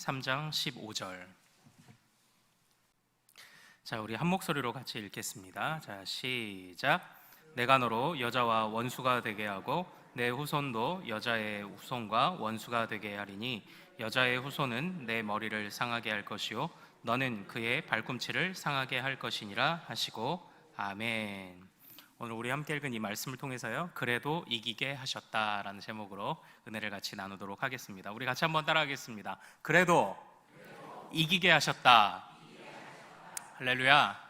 3장 15절. 자, 우리 한 목소리로 같이 읽겠습니다. 자, 시작. 내가 너로 여자와 원수가 되게 하고 내 후손도 여자의 후손과 원수가 되게 하리니 여자의 후손은 내 머리를 상하게 할 것이요 너는 그의 발꿈치를 상하게 할 것이니라 하시고 아멘. 오늘 우리 함께 읽은 이 말씀을 통해서요, 그래도 이기게 하셨다라는 제목으로 은혜를 같이 나누도록 하겠습니다. 우리 같이 한번 따라하겠습니다. 그래도 이기게 하셨다. 할렐루야.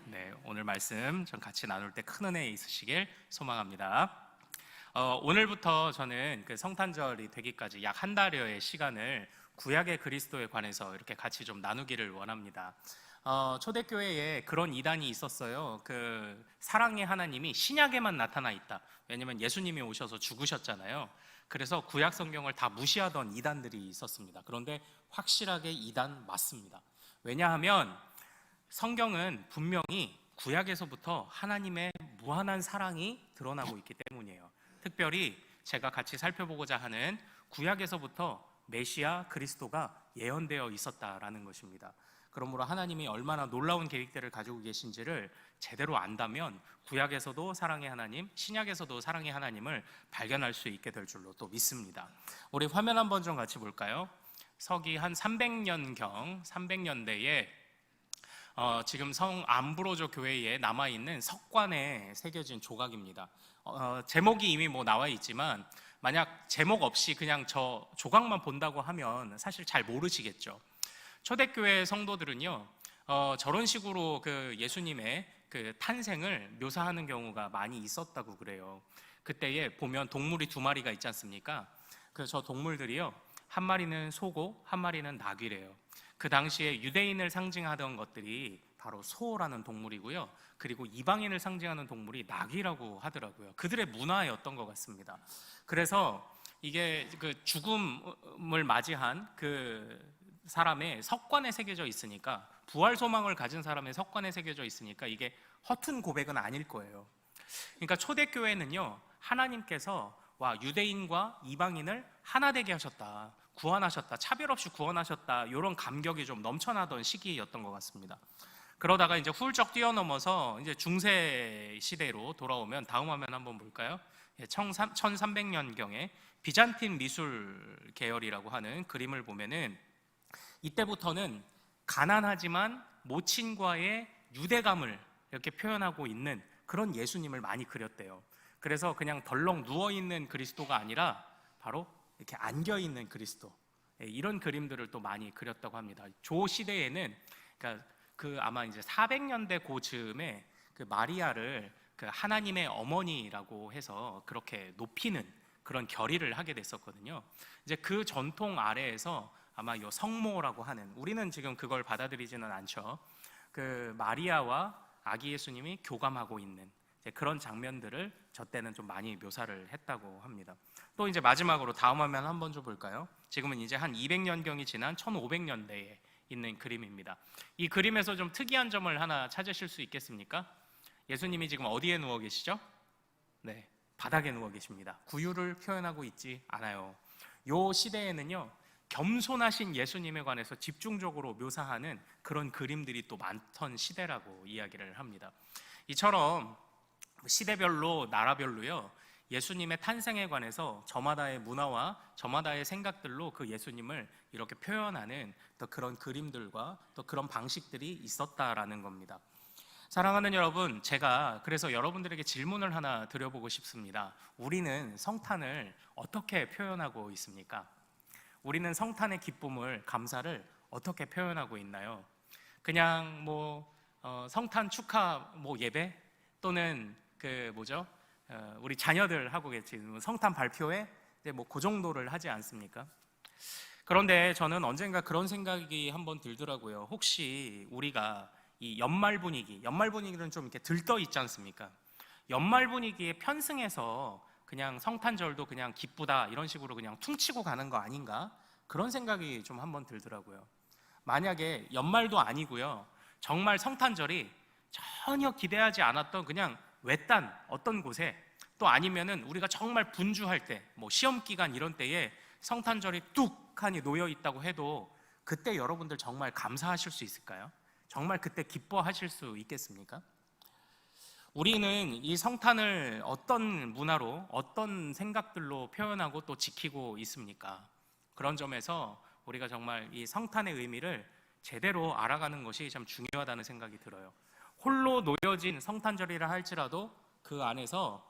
네, 오늘 말씀 전 같이 나눌 때 큰 은혜 있으시길 소망합니다. 오늘부터 저는 그 성탄절이 되기까지 약 한 달여의 시간을 구약의 그리스도에 관해서 이렇게 같이 좀 나누기를 원합니다. 초대교회에 그런 이단이 있었어요. 그 사랑의 하나님이 신약에만 나타나 있다. 왜냐면 예수님이 오셔서 죽으셨잖아요. 그래서 구약 성경을 다 무시하던 이단들이 있었습니다. 그런데 확실하게 이단 맞습니다. 왜냐하면 성경은 분명히 구약에서부터 하나님의 무한한 사랑이 드러나고 있기 때문이에요. 특별히 제가 같이 살펴보고자 하는 구약에서부터 메시아 그리스도가 예언되어 있었다라는 것입니다. 그러므로 하나님이 얼마나 놀라운 계획들을 가지고 계신지를 제대로 안다면 구약에서도 사랑의 하나님, 신약에서도 사랑의 하나님을 발견할 수 있게 될 줄로 또 믿습니다. 우리 화면 한번 좀 같이 볼까요? 서기 한 300년경, 300년대에 지금 성 암브로조 교회에 남아있는 석관에 새겨진 조각입니다. 제목이 이미 뭐 나와 있지만 만약 제목 없이 그냥 저 조각만 본다고 하면 사실 잘 모르시겠죠. 초대교회 성도들은요, 저런 식으로 그 예수님의 그 탄생을 묘사하는 경우가 많이 있었다고 그래요. 그때에 보면 동물이 두 마리가 있지 않습니까? 그 저 동물들이요, 한 마리는 소고 한 마리는 나귀래요. 그 당시에 유대인을 상징하던 것들이 바로 소라는 동물이고요, 그리고 이방인을 상징하는 동물이 나귀라고 하더라고요. 그들의 문화였던 것 같습니다. 그래서 이게 그 죽음을 맞이한 그 사람의 석관에 새겨져 있으니까, 부활 소망을 가진 사람의 석관에 새겨져 있으니까 이게 허튼 고백은 아닐 거예요. 그러니까 초대교회는요, 하나님께서 와 유대인과 이방인을 하나 되게 하셨다, 구원하셨다, 차별 없이 구원하셨다, 이런 감격이 좀 넘쳐나던 시기였던 것 같습니다. 그러다가 이제 훌쩍 뛰어넘어서 이제 중세 시대로 돌아오면, 다음 화면 한번 볼까요? 1300년경에 비잔틴 미술 계열이라고 하는 그림을 보면은 이때부터는 가난하지만 모친과의 유대감을 이렇게 표현하고 있는 그런 예수님을 많이 그렸대요. 그래서 그냥 덜렁 누워있는 그리스도가 아니라 바로 이렇게 안겨있는 그리스도, 이런 그림들을 또 많이 그렸다고 합니다. 조 시대에는 그러니까 그 아마 이제 400년대 고즈음에 그 마리아를 그 하나님의 어머니라고 해서 그렇게 높이는 그런 결의를 하게 됐었거든요. 이제 그 전통 아래에서 아마 이 성모라고 하는, 우리는 지금 그걸 받아들이지는 않죠. 그 마리아와 아기 예수님이 교감하고 있는 그런 장면들을 저 때는 좀 많이 묘사를 했다고 합니다. 또 이제 마지막으로 다음 화면 한번 좀 볼까요? 지금은 이제 한 200년경이 지난 1500년대에 있는 그림입니다. 이 그림에서 좀 특이한 점을 하나 찾으실 수 있겠습니까? 예수님이 지금 어디에 누워 계시죠? 네, 바닥에 누워 계십니다. 구유를 표현하고 있지 않아요. 요 시대에는요, 겸손하신 예수님에 관해서 집중적으로 묘사하는 그런 그림들이 또 많던 시대라고 이야기를 합니다. 이처럼 시대별로 나라별로요, 예수님의 탄생에 관해서 저마다의 문화와 저마다의 생각들로 그 예수님을 이렇게 표현하는 또 그런 그림들과 또 그런 방식들이 있었다라는 겁니다. 사랑하는 여러분, 제가 그래서 여러분들에게 질문을 하나 드려보고 싶습니다. 우리는 성탄을 어떻게 표현하고 있습니까? 우리는 성탄의 기쁨을, 감사를 어떻게 표현하고 있나요? 그냥 성탄 축하 예배, 또는 우리 자녀들 하고 계신 성탄 발표회, 그 정도를 하지 않습니까? 그런데 저는 언젠가 그런 생각이 한번 들더라고요. 혹시 우리가 이 연말 분위기는 좀 이렇게 들떠 있지 않습니까? 연말 분위기에 편승해서 그냥 성탄절도 그냥 기쁘다 이런 식으로 그냥 퉁치고 가는 거 아닌가? 그런 생각이 좀 한번 들더라고요. 만약에 연말도 아니고요, 정말 성탄절이 전혀 기대하지 않았던 그냥 외딴 어떤 곳에, 또 아니면은 우리가 정말 분주할 때, 시험 기간 이런 때에 성탄절이 뚝하니 놓여 있다고 해도 그때 여러분들 정말 감사하실 수 있을까요? 정말 그때 기뻐하실 수 있겠습니까? 우리는 이 성탄을 어떤 문화로, 어떤 생각들로 표현하고 또 지키고 있습니까? 그런 점에서 우리가 정말 이 성탄의 의미를 제대로 알아가는 것이 참 중요하다는 생각이 들어요. 홀로 놓여진 성탄절이라 할지라도 그 안에서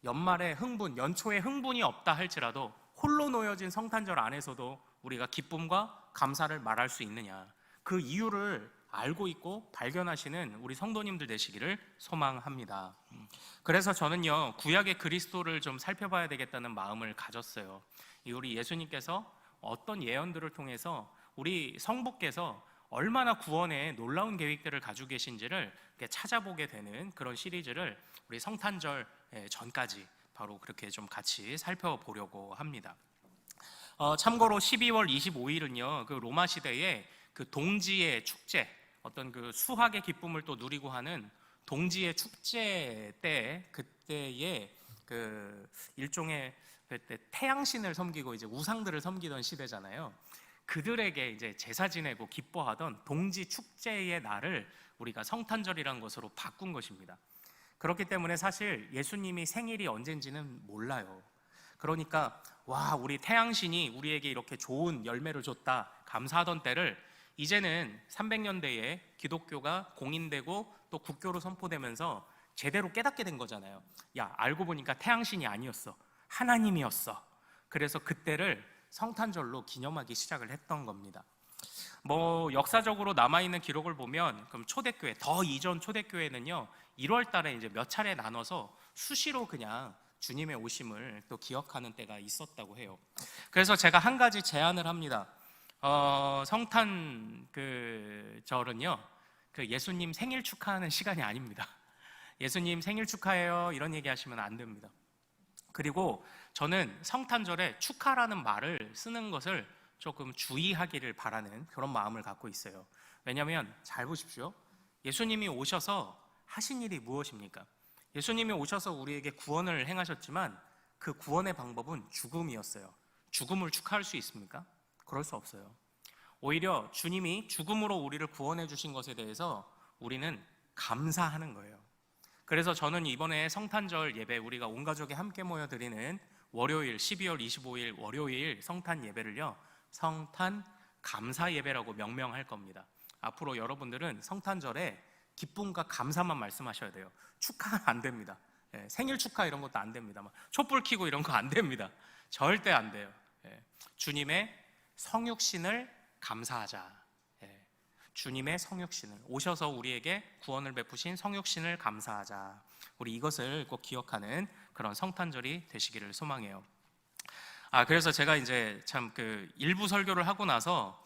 연말에 흥분, 연초에 흥분이 없다 할지라도 홀로 놓여진 성탄절 안에서도 우리가 기쁨과 감사를 말할 수 있느냐, 그 이유를 알고 있고 발견하시는 우리 성도님들 되시기를 소망합니다. 그래서 저는요, 구약의 그리스도를 좀 살펴봐야 되겠다는 마음을 가졌어요. 우리 예수님께서 어떤 예언들을 통해서 우리 성부께서 얼마나 구원의 놀라운 계획들을 가지고 계신지를 찾아보게 되는 그런 시리즈를 우리 성탄절 전까지 바로 그렇게 좀 같이 살펴보려고 합니다. 참고로 12월 25일은요, 그 로마 시대의 그 동지의 축제, 어떤 그 수학의 기쁨을 또 누리고 하는 동지의 축제 때, 그때의 그 일종의 그때 태양신을 섬기고 이제 우상들을 섬기던 시대잖아요. 그들에게 이제 제사 지내고 기뻐하던 동지 축제의 날을 우리가 성탄절이라는 것으로 바꾼 것입니다. 그렇기 때문에 사실 예수님이 생일이 언젠지는 몰라요. 그러니까 와, 우리 태양신이 우리에게 이렇게 좋은 열매를 줬다 감사하던 때를 이제는 300년대에 기독교가 공인되고 또 국교로 선포되면서 제대로 깨닫게 된 거잖아요. 야, 알고 보니까 태양신이 아니었어, 하나님이었어. 그래서 그때를 성탄절로 기념하기 시작을 했던 겁니다. 뭐 역사적으로 남아있는 기록을 보면 그럼 초대교회, 더 이전 초대교회는요 1월 달에 이제 몇 차례 나눠서 수시로 그냥 주님의 오심을 또 기억하는 때가 있었다고 해요. 그래서 제가 한 가지 제안을 합니다. 성탄 절은요 그 예수님 생일 축하하는 시간이 아닙니다. 예수님 생일 축하해요 이런 얘기 하시면 안 됩니다. 그리고 저는 성탄절에 축하라는 말을 쓰는 것을 조금 주의하기를 바라는 그런 마음을 갖고 있어요. 왜냐하면 잘 보십시오. 예수님이 오셔서 하신 일이 무엇입니까? 예수님이 오셔서 우리에게 구원을 행하셨지만 그 구원의 방법은 죽음이었어요. 죽음을 축하할 수 있습니까? 그럴 수 없어요. 오히려 주님이 죽음으로 우리를 구원해 주신 것에 대해서 우리는 감사하는 거예요. 그래서 저는 이번에 성탄절 예배, 우리가 온 가족이 함께 모여 드리는 월요일 12월 25일 월요일 성탄 예배를요 성탄 감사 예배라고 명명할 겁니다. 앞으로 여러분들은 성탄절에 기쁨과 감사만 말씀하셔야 돼요. 축하는 안 됩니다. 생일 축하 이런 것도 안 됩니다. 촛불 켜고 이런 거 안 됩니다. 절대 안 돼요. 주님의 성육신을 감사하자. 주님의 성육신을, 오셔서 우리에게 구원을 베푸신 성육신을 감사하자. 우리 이것을 꼭 기억하는 그런 성탄절이 되시기를 소망해요. 그래서 제가 이제 참 그 일부 설교를 하고 나서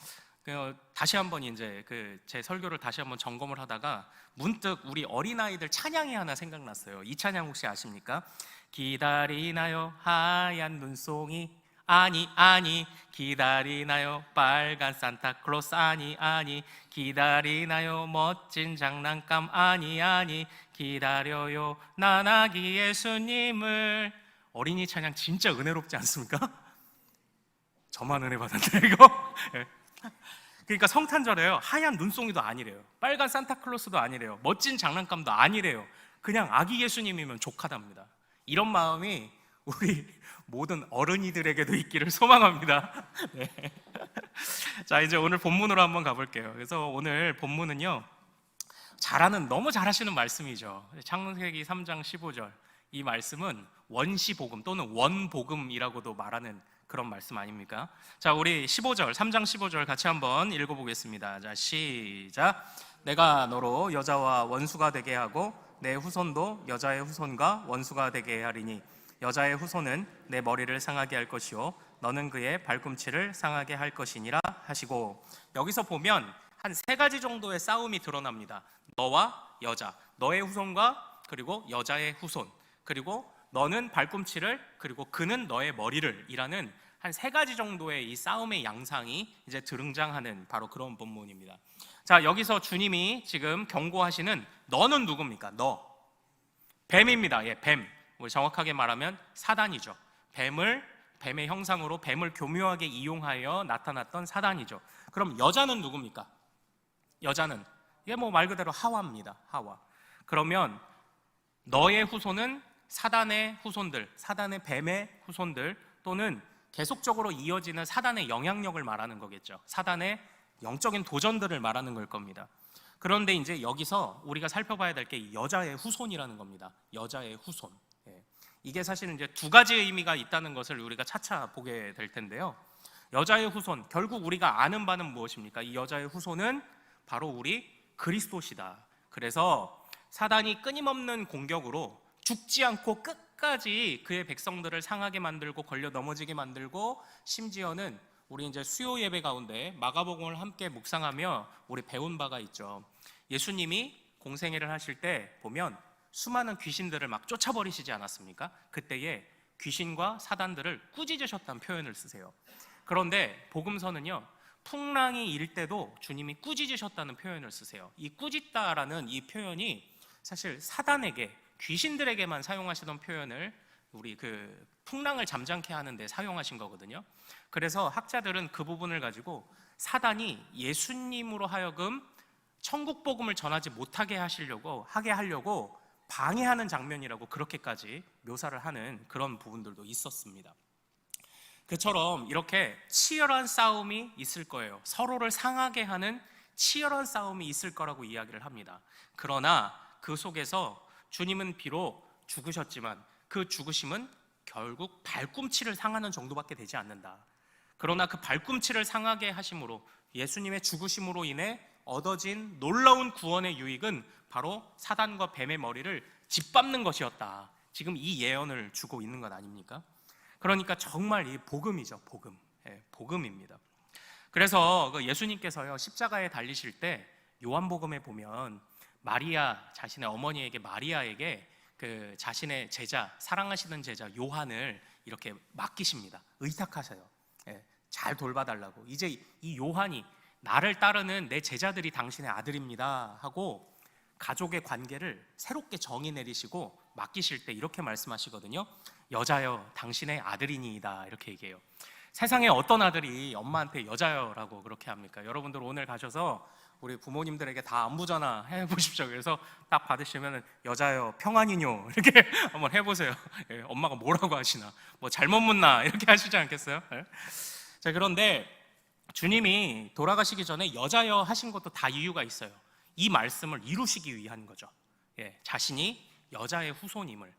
다시 한번 이제 제 설교를 다시 한번 점검을 하다가 문득 우리 어린아이들 찬양이 하나 생각났어요. 이 찬양 혹시 아십니까? 기다리나요 하얀 눈송이, 아니 기다리나요 빨간 산타클로스, 아니 기다리나요 멋진 장난감, 아니 기다려요 난 아기 예수님을. 어린이 찬양 진짜 은혜롭지 않습니까? 저만 은혜 받았네 이거. 그러니까 성탄절에요 하얀 눈송이도 아니래요, 빨간 산타클로스도 아니래요, 멋진 장난감도 아니래요. 그냥 아기 예수님이면 족하답니다. 이런 마음이 우리 모든 어른이들에게도 있기를 소망합니다. 네. 자, 이제 오늘 본문으로 한번 가볼게요. 그래서 오늘 본문은요 너무 잘하시는 말씀이죠. 창세기 3장 15절. 이 말씀은 원시복음 또는 원복음이라고도 말하는 그런 말씀 아닙니까? 자, 우리 15절, 3장 15절 같이 한번 읽어보겠습니다. 자, 시작. 내가 너로 여자와 원수가 되게 하고 내 후손도 여자의 후손과 원수가 되게 하리니 여자의 후손은 내 머리를 상하게 할 것이요 너는 그의 발꿈치를 상하게 할 것이니라 하시고, 여기서 보면 한 3가지 정도의 싸움이 드러납니다. 너와 여자, 너의 후손과 그리고 여자의 후손, 그리고 너는 발꿈치를, 그리고 그는 너의 머리를 이라는 한 3가지 정도의 이 싸움의 양상이 이제 등장하는 바로 그런 본문입니다. 자, 여기서 주님이 지금 경고하시는 너는 누굽니까? 너 뱀입니다. 뱀. 정확하게 말하면 사단이죠. 뱀의 형상으로 뱀을 교묘하게 이용하여 나타났던 사단이죠. 그럼 여자는 누굽니까? 여자는 이게 뭐 말 그대로 하와입니다. 하와. 그러면 너의 후손은 사단의 후손들, 사단의 뱀의 후손들, 또는 계속적으로 이어지는 사단의 영향력을 말하는 거겠죠. 사단의 영적인 도전들을 말하는 걸 겁니다. 그런데 이제 여기서 우리가 살펴봐야 될 게 여자의 후손이라는 겁니다. 여자의 후손. 이게 사실은 이제 두 가지 의미가 있다는 것을 우리가 차차 보게 될 텐데요. 여자의 후손, 결국 우리가 아는 바는 무엇입니까? 이 여자의 후손은 바로 우리 그리스도시다. 그래서 사단이 끊임없는 공격으로 죽지 않고 끝까지 그의 백성들을 상하게 만들고 걸려 넘어지게 만들고, 심지어는 우리 이제 수요 예배 가운데 마가복음을 함께 묵상하며 우리 배운 바가 있죠. 예수님이 공생애를 하실 때 보면 수많은 귀신들을 막 쫓아버리시지 않았습니까? 그때에 귀신과 사단들을 꾸짖으셨다는 표현을 쓰세요. 그런데 복음서는요, 풍랑이 일 때도 주님이 꾸짖으셨다는 표현을 쓰세요. 이 꾸짖다라는 이 표현이 사실 사단에게, 귀신들에게만 사용하시던 표현을 우리 그 풍랑을 잠잠케 하는데 사용하신 거거든요. 그래서 학자들은 그 부분을 가지고 사단이 예수님으로 하여금 천국 복음을 전하지 못하게 하려고 방해하는 장면이라고 그렇게까지 묘사를 하는 그런 부분들도 있었습니다. 그처럼 이렇게 치열한 싸움이 있을 거예요. 서로를 상하게 하는 치열한 싸움이 있을 거라고 이야기를 합니다. 그러나 그 속에서 주님은 비록 죽으셨지만 그 죽으심은 결국 발꿈치를 상하는 정도밖에 되지 않는다. 그러나 그 발꿈치를 상하게 하심으로, 예수님의 죽으심으로 인해 얻어진 놀라운 구원의 유익은 바로 사단과 뱀의 머리를 짓밟는 것이었다. 지금 이 예언을 주고 있는 것 아닙니까? 그러니까 정말 이 복음이죠. 복음. 복음입니다. 그래서 예수님께서요, 십자가에 달리실 때 요한복음에 보면 마리아, 자신의 어머니에게, 마리아에게 그 자신의 제자, 사랑하시는 제자 요한을 이렇게 맡기십니다. 의탁하세요. 잘 돌봐달라고. 이제 이 요한이, 나를 따르는 내 제자들이 당신의 아들입니다 하고 가족의 관계를 새롭게 정의 내리시고 맡기실 때 이렇게 말씀하시거든요. 여자여, 당신의 아들이니이다, 이렇게 얘기해요. 세상에 어떤 아들이 엄마한테 여자여라고 그렇게 합니까? 여러분들 오늘 가셔서 우리 부모님들에게 다 안부전화 해보십시오. 그래서 딱 받으시면 여자여 평안이뇨 이렇게 한번 해보세요. 엄마가 뭐라고 하시나, 뭐 잘못 묻나 이렇게 하시지 않겠어요? 자, 그런데 주님이 돌아가시기 전에 여자여 하신 것도 다 이유가 있어요. 이 말씀을 이루시기 위한 거죠. 자신이 여자의 후손임을,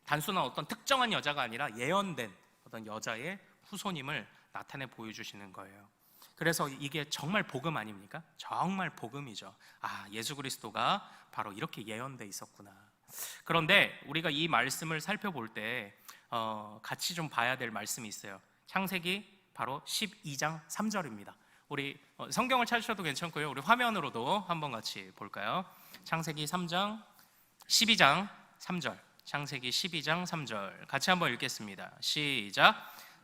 단순한 어떤 특정한 여자가 아니라 예언된 어떤 여자의 후손임을 나타내 보여주시는 거예요. 그래서 이게 정말 복음 아닙니까? 정말 복음이죠. 아, 예수 그리스도가 바로 이렇게 예언돼 있었구나. 그런데 우리가 이 말씀을 살펴볼 때 같이 좀 봐야 될 말씀이 있어요. 창세기 바로 12장 3절입니다. 우리 성경을 찾으셔도 괜찮고요, 우리 화면으로도 한번 같이 볼까요? 창세기 3장 12장 3절, 창세기 12장 3절 같이 한번 읽겠습니다. 시작.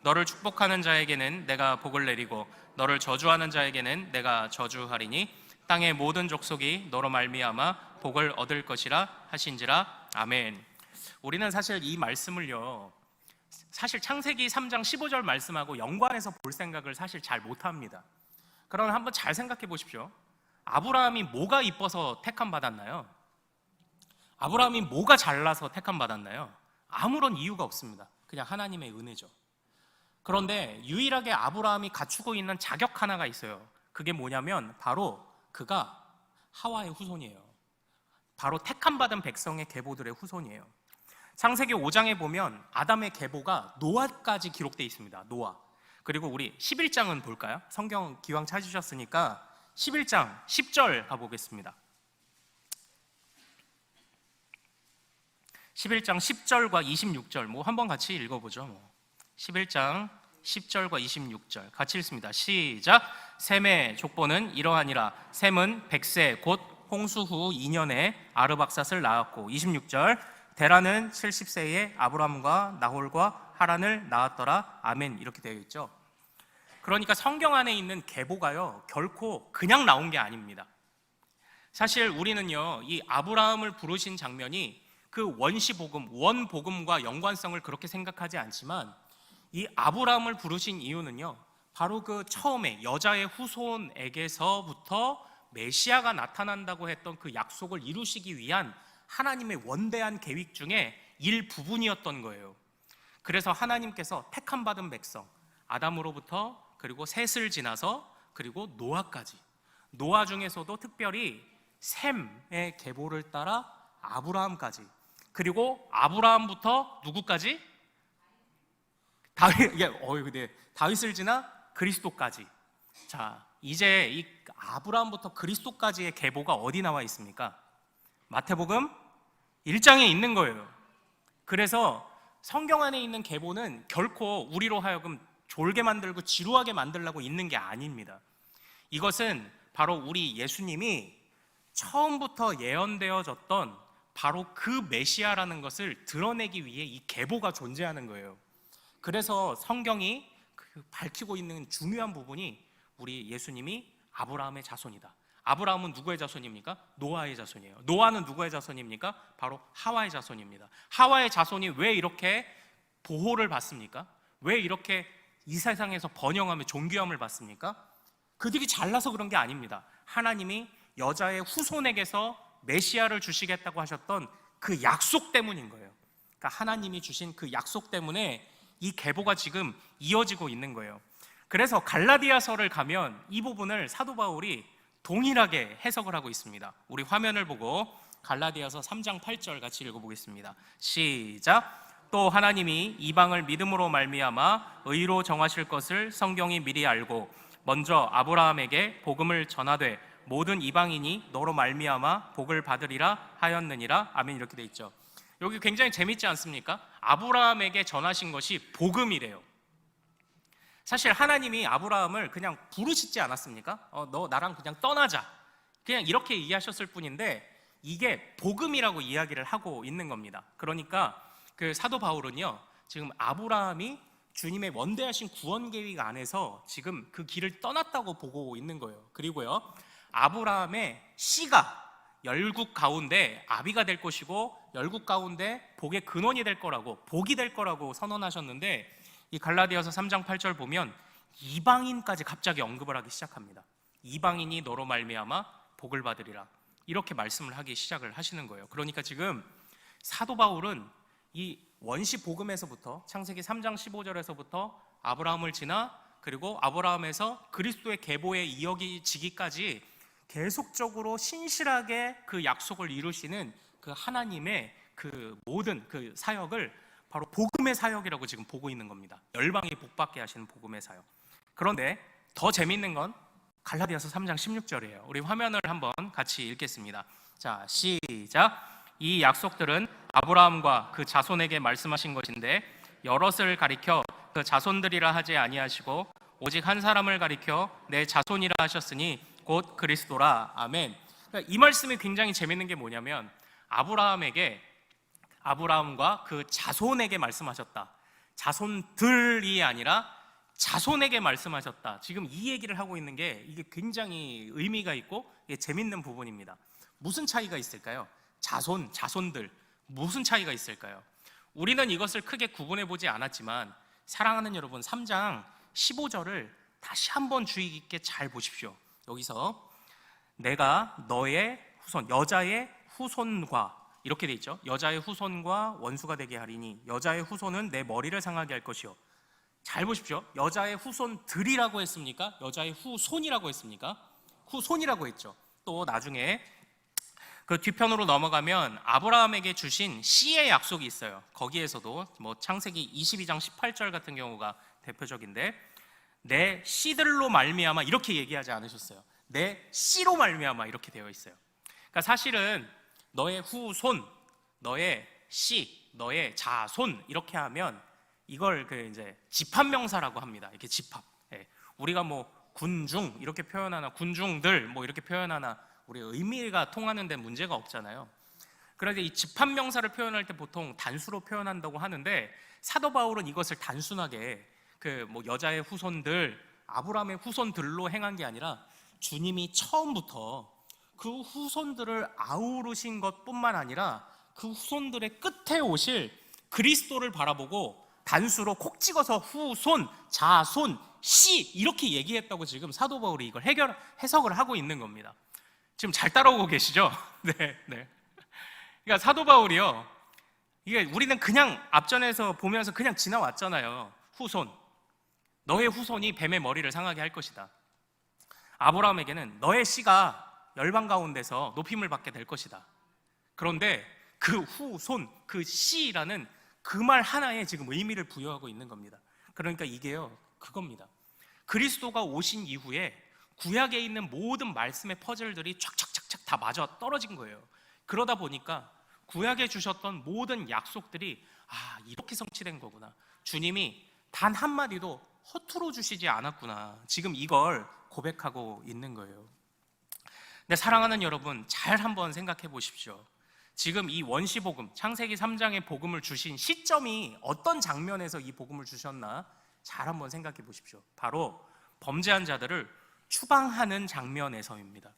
너를 축복하는 자에게는 내가 복을 내리고 너를 저주하는 자에게는 내가 저주하리니 땅의 모든 족속이 너로 말미암아 복을 얻을 것이라 하신지라. 아멘. 우리는 사실 이 말씀을요, 사실 창세기 3장 15절 말씀하고 연관해서 볼 생각을 사실 잘 못합니다. 그러나 한번 잘 생각해 보십시오. 아브라함이 뭐가 이뻐서 택함 받았나요? 아브라함이 뭐가 잘나서 택함 받았나요? 아무런 이유가 없습니다. 그냥 하나님의 은혜죠. 그런데 유일하게 아브라함이 갖추고 있는 자격 하나가 있어요. 그게 뭐냐면 바로 그가 하와의 후손이에요. 바로 택함 받은 백성의 계보들의 후손이에요. 창세기 5장에 보면 아담의 계보가 노아까지 기록되어 있습니다. 노아. 그리고 우리 11장은 볼까요? 성경 기왕 찾으셨으니까 11장 10절 가보겠습니다. 11장 10절과 26절 뭐 한번 같이 읽어보죠. 11장 10절과 26절 같이 읽습니다. 시작. 셈의 족보는 이러하니라. 셈은 100세 곧 홍수 후 2년에 아르박삿을 낳았고, 26절 데라는 70세에 아브람과 나홀과 하란을 낳았더라. 아멘. 이렇게 되어 있죠. 그러니까 성경 안에 있는 계보가요, 결코 그냥 나온 게 아닙니다. 사실 우리는요, 이 아브라함을 부르신 장면이 그 원시복음, 원복음과 연관성을 그렇게 생각하지 않지만, 이 아브라함을 부르신 이유는요, 바로 그 처음에 여자의 후손에게서부터 메시아가 나타난다고 했던 그 약속을 이루시기 위한 하나님의 원대한 계획 중에 일부분이었던 거예요. 그래서 하나님께서 택함 받은 백성 아담으로부터, 그리고 셋을 지나서, 그리고 노아까지, 노아 중에서도 특별히 셈의 계보를 따라 아브라함까지, 그리고 아브라함부터 누구까지? 다윗을 지나 그리스도까지. 자, 이제 이 아브라함부터 그리스도까지의 계보가 어디 나와 있습니까? 마태복음 1장에 있는 거예요. 그래서 성경 안에 있는 계보는 결코 우리로 하여금 졸게 만들고 지루하게 만들려고 있는 게 아닙니다. 이것은 바로 우리 예수님이 처음부터 예언되어졌던 바로 그 메시아라는 것을 드러내기 위해 이 계보가 존재하는 거예요. 그래서 성경이 밝히고 있는 중요한 부분이 우리 예수님이 아브라함의 자손이다. 아브라함은 누구의 자손입니까? 노아의 자손이에요. 노아는 누구의 자손입니까? 바로 하와의 자손입니다. 하와의 자손이 왜 이렇게 보호를 받습니까? 왜 이렇게 이 세상에서 번영하며 존귀함을 받습니까? 그들이 잘나서 그런 게 아닙니다. 하나님이 여자의 후손에게서 메시아를 주시겠다고 하셨던 그 약속 때문인 거예요. 그러니까 하나님이 주신 그 약속 때문에 이 계보가 지금 이어지고 있는 거예요. 그래서 갈라디아서를 가면 이 부분을 사도 바울이 동일하게 해석을 하고 있습니다. 우리 화면을 보고 갈라디아서 3장 8절 같이 읽어보겠습니다. 시작. 또 하나님이 이방을 믿음으로 말미암아 의로 정하실 것을 성경이 미리 알고 먼저 아브라함에게 복음을 전하되 모든 이방인이 너로 말미암아 복을 받으리라 하였느니라. 아멘. 이렇게 돼 있죠. 여기 굉장히 재밌지 않습니까? 아브라함에게 전하신 것이 복음이래요. 사실 하나님이 아브라함을 그냥 부르시지 않았습니까? 너 나랑 그냥 떠나자, 그냥 이렇게 얘기하셨을 뿐인데 이게 복음이라고 이야기를 하고 있는 겁니다. 그러니까 그 사도 바울은요, 지금 아브라함이 주님의 원대하신 구원 계획 안에서 지금 그 길을 떠났다고 보고 있는 거예요. 그리고요, 아브라함의 씨가 열국 가운데 아비가 될 것이고 열국 가운데 복의 근원이 될 거라고, 복이 될 거라고 선언하셨는데, 이 갈라디아서 3장 8절 보면 이방인까지 갑자기 언급을 하기 시작합니다. 이방인이 너로 말미암아 복을 받으리라, 이렇게 말씀을 하기 시작을 하시는 거예요. 그러니까 지금 사도 바울은 이 원시 복음에서부터 창세기 3장 15절에서부터 아브라함을 지나 그리고 아브라함에서 그리스도의 계보에 이어지기까지 계속적으로 신실하게 그 약속을 이루시는 그 하나님의 그 모든 그 사역을 바로 복음의 사역이라고 지금 보고 있는 겁니다. 열방이 복받게 하시는 복음의 사역. 그런데 더 재밌는 건 갈라디아서 3장 16절이에요. 우리 화면을 한번 같이 읽겠습니다. 자, 시작. 이 약속들은 아브라함과 그 자손에게 말씀하신 것인데 여럿을 가리켜 그 자손들이라 하지 아니하시고 오직 한 사람을 가리켜 내 자손이라 하셨으니 곧 그리스도라. 아멘. 그러니까 이 말씀이 굉장히 재밌는 게 뭐냐면 아브라함과 그 자손에게 말씀하셨다. 자손들이 아니라 자손에게 말씀하셨다. 지금 이 얘기를 하고 있는 게 이게 굉장히 의미가 있고 재밌는 부분입니다. 무슨 차이가 있을까요? 자손들 무슨 차이가 있을까요? 우리는 이것을 크게 구분해 보지 않았지만 사랑하는 여러분, 3장 15절을 다시 한번 주의 깊게 잘 보십시오. 여기서 내가 너의 후손, 여자의 후손과 이렇게 돼 있죠. 여자의 후손과 원수가 되게 하리니 여자의 후손은 내 머리를 상하게 할 것이요. 잘 보십시오. 여자의 후손들이라고 했습니까? 여자의 후손이라고 했습니까? 후손이라고 했죠. 또 나중에 그 뒤편으로 넘어가면 아브라함에게 주신 씨의 약속이 있어요. 거기에서도 뭐 창세기 22장 18절 같은 경우가 대표적인데 내 씨들로 말미암아 이렇게 얘기하지 않으셨어요. 내 씨로 말미암아 이렇게 되어 있어요. 그러니까 사실은 너의 후손, 너의 씨, 너의 자손 이렇게 하면 이걸 그 이제 집합명사라고 합니다. 이렇게 집합. 우리가 뭐 군중 이렇게 표현하나 군중들 뭐 이렇게 표현하나 우리 의미가 통하는 데 문제가 없잖아요. 그런데 이 집합명사를 표현할 때 보통 단수로 표현한다고 하는데 사도 바울은 이것을 단순하게 그 뭐 여자의 후손들, 아브라함의 후손들로 행한 게 아니라 주님이 처음부터 그 후손들을 아우르신 것뿐만 아니라 그 후손들의 끝에 오실 그리스도를 바라보고 단수로 콕 찍어서 후손, 자손 씨 이렇게 얘기했다고 지금 사도 바울이 이걸 해석을 하고 있는 겁니다. 지금 잘 따라오고 계시죠? 네. 그러니까 사도 바울이요, 이게 우리는 그냥 앞전에서 보면서 그냥 지나왔잖아요. 후손, 너의 후손이 뱀의 머리를 상하게 할 것이다. 아브라함에게는 너의 씨가 열방 가운데서 높임을 받게 될 것이다. 그런데 그 후손, 그 씨라는 그 말 하나에 지금 의미를 부여하고 있는 겁니다. 그러니까 이게요, 그겁니다. 그리스도가 오신 이후에 구약에 있는 모든 말씀의 퍼즐들이 촥촥촥촥 다 맞아 떨어진 거예요. 그러다 보니까 구약에 주셨던 모든 약속들이 이렇게 성취된 거구나, 주님이 단 한마디도 허투루 주시지 않았구나, 지금 이걸 고백하고 있는 거예요. 근데 사랑하는 여러분, 잘 한번 생각해 보십시오. 지금 이 원시복음, 창세기 3장의 복음을 주신 시점이 어떤 장면에서 이 복음을 주셨나 잘 한번 생각해 보십시오. 바로 범죄한 자들을 추방하는 장면에서입니다.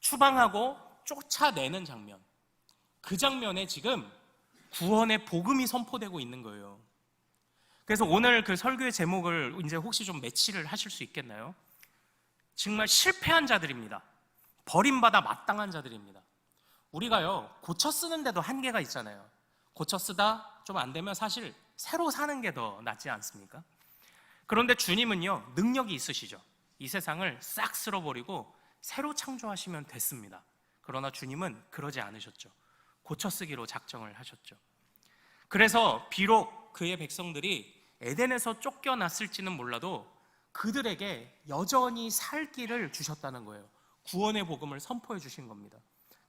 추방하고 쫓아내는 장면, 그 장면에 지금 구원의 복음이 선포되고 있는 거예요. 그래서 오늘 그 설교의 제목을 이제 혹시 좀 매치를 하실 수 있겠나요? 정말 실패한 자들입니다. 버림받아 마땅한 자들입니다. 우리가요, 고쳐 쓰는데도 한계가 있잖아요. 고쳐 쓰다 좀 안 되면 사실 새로 사는 게 더 낫지 않습니까? 그런데 주님은요, 능력이 있으시죠. 이 세상을 싹 쓸어버리고 새로 창조하시면 됐습니다. 그러나 주님은 그러지 않으셨죠. 고쳐 쓰기로 작정을 하셨죠. 그래서 비록 그의 백성들이 에덴에서 쫓겨났을지는 몰라도 그들에게 여전히 살 길을 주셨다는 거예요. 구원의 복음을 선포해 주신 겁니다.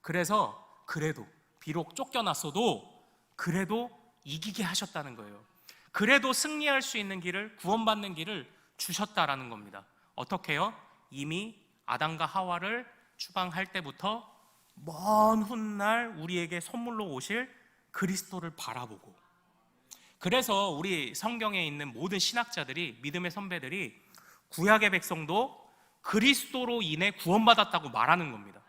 그래서 그래도 비록 쫓겨났어도 그래도 이기게 하셨다는 거예요. 그래도 승리할 수 있는 길을, 구원받는 길을 주셨다라는 겁니다. 어떻게요? 이미 아담과 하와를 추방할 때부터 먼 훗날 우리에게 선물로 오실 그리스도를 바라보고, 그래서 우리 성경에 있는 모든 신학자들이, 믿음의 선배들이 구약의 백성도 그리스도로 인해 구원받았다고 말하는 겁니다.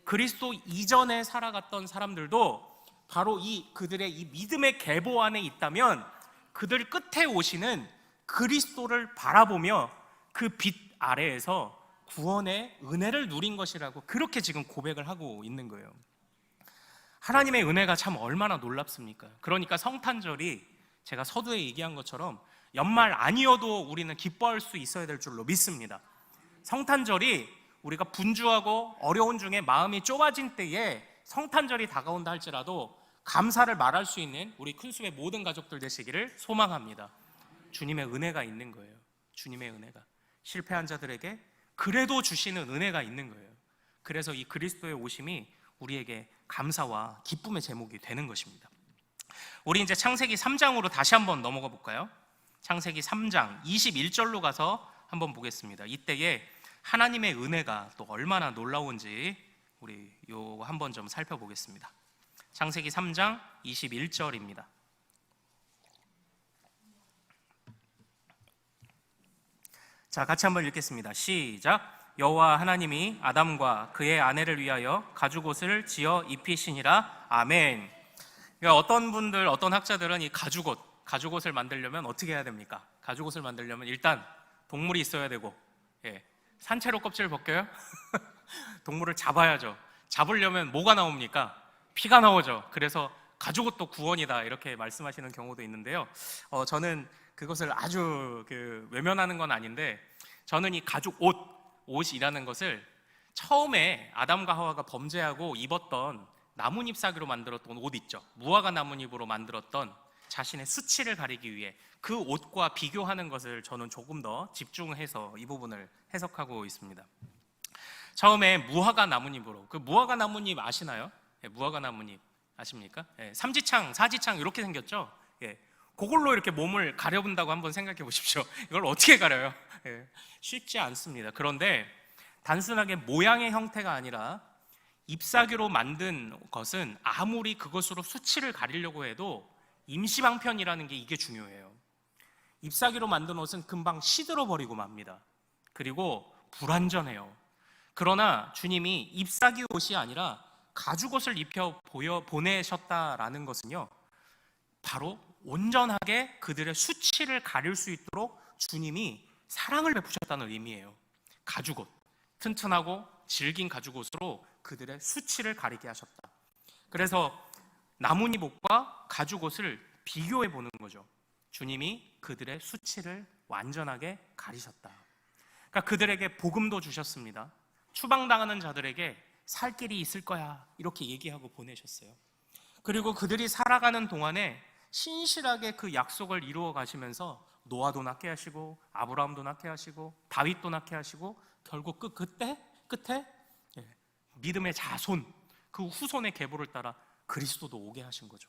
그리스도 이전에 살아갔던 사람들도 바로 그들의 이 믿음의 계보 안에 있다면 그들 끝에 오시는 그리스도를 바라보며 그 빛 아래에서 구원의 은혜를 누린 것이라고 그렇게 지금 고백을 하고 있는 거예요. 하나님의 은혜가 참 얼마나 놀랍습니까? 그러니까 성탄절이 제가 서두에 얘기한 것처럼 연말 아니어도 우리는 기뻐할 수 있어야 될 줄로 믿습니다. 성탄절이 우리가 분주하고 어려운 중에 마음이 좁아진 때에 성탄절이 다가온다 할지라도 감사를 말할 수 있는 우리 큰숲의 모든 가족들 되시기를 소망합니다. 주님의 은혜가 있는 거예요. 주님의 은혜가 실패한 자들에게 그래도 주시는 은혜가 있는 거예요. 그래서 이 그리스도의 오심이 우리에게 감사와 기쁨의 제목이 되는 것입니다. 우리 이제 창세기 3장으로 다시 한번 넘어가 볼까요? 창세기 3장 21절로 가서 한번 보겠습니다. 이때에 하나님의 은혜가 또 얼마나 놀라운지 우리 요 한번 좀 살펴보겠습니다. 창세기 3장 21절입니다. 자, 같이 한번 읽겠습니다. 시작. 여호와 하나님이 아담과 그의 아내를 위하여 가죽옷을 지어 입히시니라. 아멘. 그러니까 어떤 분들, 어떤 학자들은 이 가죽옷을 만들려면 어떻게 해야 됩니까? 가죽옷을 만들려면 일단 동물이 있어야 되고, 산채로 껍질을 벗겨요? 동물을 잡아야죠. 잡으려면 뭐가 나옵니까? 피가 나오죠. 그래서 가죽옷도 구원이다 이렇게 말씀하시는 경우도 있는데요. 저는 그것을 아주 외면하는 건 아닌데, 저는 이 옷이라는 것을 처음에 아담과 하와가 범죄하고 입었던 나뭇잎 사기로 만들었던 옷 있죠. 무화과 나뭇잎으로 만들었던 자신의 수치를 가리기 위해 그 옷과 비교하는 것을 저는 조금 더 집중해서 이 부분을 해석하고 있습니다. 처음에 무화과 나뭇잎으로, 그 무화과 나뭇잎 아시나요? 무화과 나뭇잎 아십니까? 삼지창, 사지창 이렇게 생겼죠? 그걸로 이렇게 몸을 가려본다고 한번 생각해 보십시오. 이걸 어떻게 가려요? 쉽지 않습니다. 그런데 단순하게 모양의 형태가 아니라 잎사귀로 만든 것은 아무리 그것으로 수치를 가리려고 해도 임시방편이라는 게 이게 중요해요. 잎사귀로 만든 옷은 금방 시들어 버리고 맙니다. 그리고 불완전해요. 그러나 주님이 잎사귀 옷이 아니라 가죽옷을 입혀 보내셨다라는 것은요, 바로 온전하게 그들의 수치를 가릴 수 있도록 주님이 사랑을 베푸셨다는 의미예요. 가죽옷, 튼튼하고 질긴 가죽옷으로 그들의 수치를 가리게 하셨다. 그래서 나뭇잎옷과 가죽옷을 비교해 보는 거죠. 주님이 그들의 수치를 완전하게 가리셨다. 그러니까 그들에게 복음도 주셨습니다. 추방당하는 자들에게 살 길이 있을 거야, 이렇게 얘기하고 보내셨어요. 그리고 그들이 살아가는 동안에 신실하게 그 약속을 이루어 가시면서 노아도 낳게 하시고 아브라함도 낳게 하시고 다윗도 낳게 하시고 결국 끝에 믿음의 자손, 그 후손의 계보를 따라 그리스도도 오게 하신 거죠.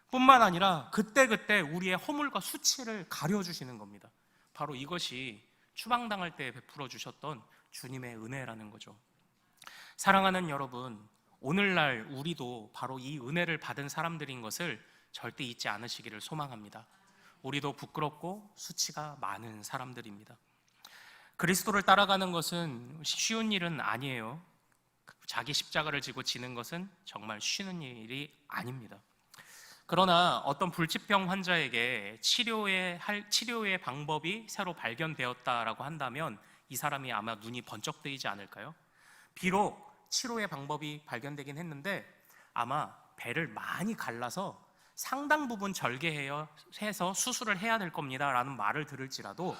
뿐만 아니라 그때 우리의 허물과 수치를 가려주시는 겁니다. 바로 이것이 추방당할 때 베풀어 주셨던 주님의 은혜라는 거죠. 사랑하는 여러분, 오늘날 우리도 바로 이 은혜를 받은 사람들인 것을 절대 잊지 않으시기를 소망합니다. 우리도 부끄럽고 수치가 많은 사람들입니다. 그리스도를 따라가는 것은 쉬운 일은 아니에요. 자기 십자가를 지고 지는 것은 정말 쉬운 일이 아닙니다. 그러나 어떤 불치병 환자에게 치료의 방법이 새로 발견되었다라고 한다면 이 사람이 아마 눈이 번쩍 뜨이지 않을까요? 비록 치료의 방법이 발견되긴 했는데 아마 배를 많이 갈라서 상당 부분 절개해서 수술을 해야 될 겁니다 라는 말을 들을지라도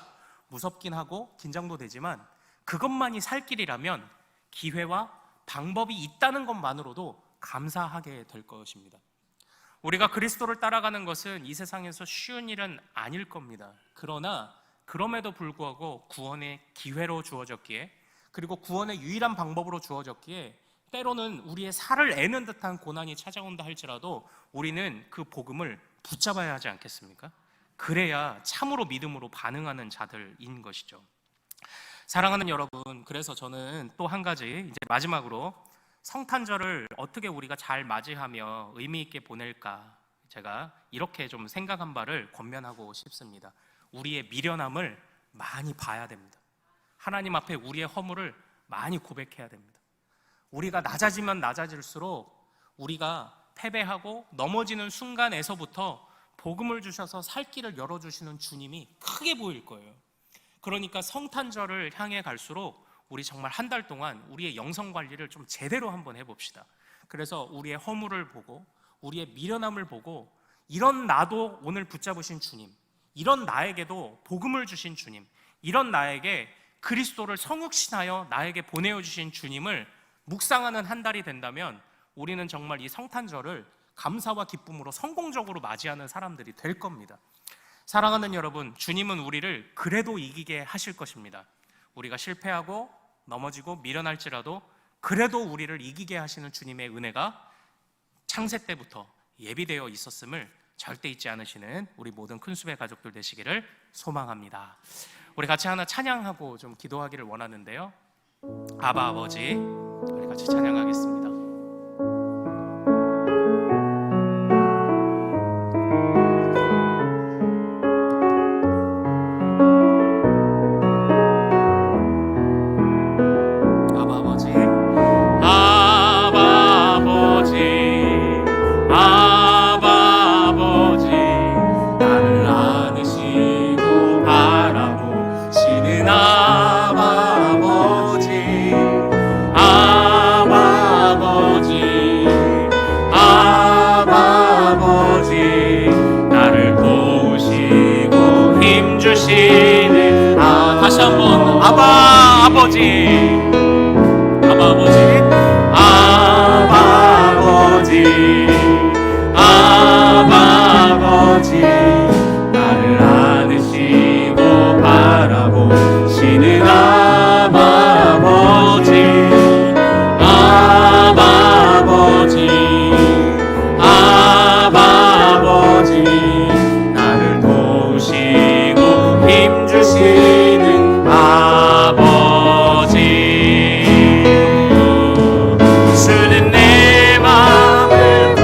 무섭긴 하고 긴장도 되지만 그것만이 살 길이라면 기회와 방법이 있다는 것만으로도 감사하게 될 것입니다. 우리가 그리스도를 따라가는 것은 이 세상에서 쉬운 일은 아닐 겁니다. 그러나 그럼에도 불구하고 구원의 기회로 주어졌기에, 그리고 구원의 유일한 방법으로 주어졌기에 때로는 우리의 살을 애는 듯한 고난이 찾아온다 할지라도 우리는 그 복음을 붙잡아야 하지 않겠습니까? 그래야 참으로 믿음으로 반응하는 자들인 것이죠. 사랑하는 여러분, 그래서 저는 또 한 가지 이제 마지막으로 성탄절을 어떻게 우리가 잘 맞이하며 의미 있게 보낼까, 제가 이렇게 좀 생각한 바를 권면하고 싶습니다. 우리의 미련함을 많이 봐야 됩니다. 하나님 앞에 우리의 허물을 많이 고백해야 됩니다. 우리가 낮아지면 낮아질수록 우리가 패배하고 넘어지는 순간에서부터 복음을 주셔서 살 길을 열어주시는 주님이 크게 보일 거예요. 그러니까 성탄절을 향해 갈수록 우리 정말 한 달 동안 우리의 영성 관리를 좀 제대로 한번 해봅시다. 그래서 우리의 허물을 보고 우리의 미련함을 보고 이런 나도 오늘 붙잡으신 주님, 이런 나에게도 복음을 주신 주님, 이런 나에게 그리스도를 성육신하여 나에게 보내주신 주님을 묵상하는 한 달이 된다면 우리는 정말 이 성탄절을 감사와 기쁨으로 성공적으로 맞이하는 사람들이 될 겁니다. 사랑하는 여러분, 주님은 우리를 그래도 이기게 하실 것입니다. 우리가 실패하고 넘어지고 미련할지라도 그래도 우리를 이기게 하시는 주님의 은혜가 창세 때부터 예비되어 있었음을 절대 잊지 않으시는 우리 모든 큰수배 가족들 되시기를 소망합니다. 우리 같이 하나 찬양하고 좀 기도하기를 원하는데요. 아바 아버지, 우리 같이 찬양하겠습니다. 다시 한번 아바 아버지, 아바 아버지, 아바 아버지, 아바 아버지, 나를 안으시고 바라보시는 아바 아버지, 아바 아버지, 아바 아버지, 나를 도우시고 힘주시는 아버지. 주는 내 맘을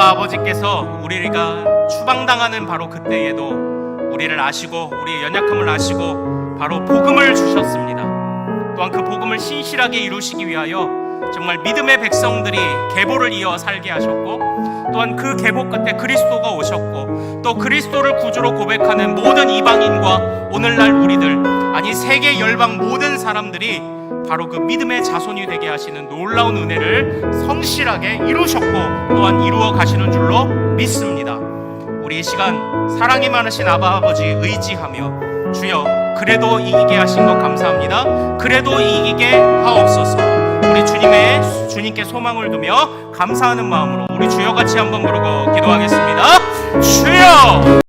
아바 아버지께서 우리가 추방당하는 바로 그때에도 우리를 아시고 우리의 연약함을 아시고 바로 복음을 주셨습니다. 또한 그 복음을 신실하게 이루시기 위하여 정말 믿음의 백성들이 계보를 이어 살게 하셨고, 또한 그 계보 끝에 그리스도가 오셨고, 또 그리스도를 구주로 고백하는 모든 이방인과 오늘날 우리들, 아니 세계 열방 모든 사람들이 바로 그 믿음의 자손이 되게 하시는 놀라운 은혜를 성실하게 이루셨고 또한 이루어 가시는 줄로 믿습니다. 우리 이 시간 사랑이 많으신 아바 아버지 의지하며, 주여 그래도 이기게 하신 것 감사합니다. 그래도 이기게 하옵소서. 우리 주님께 소망을 두며 감사하는 마음으로 우리 주여 같이 한번 부르고 기도하겠습니다. 주여!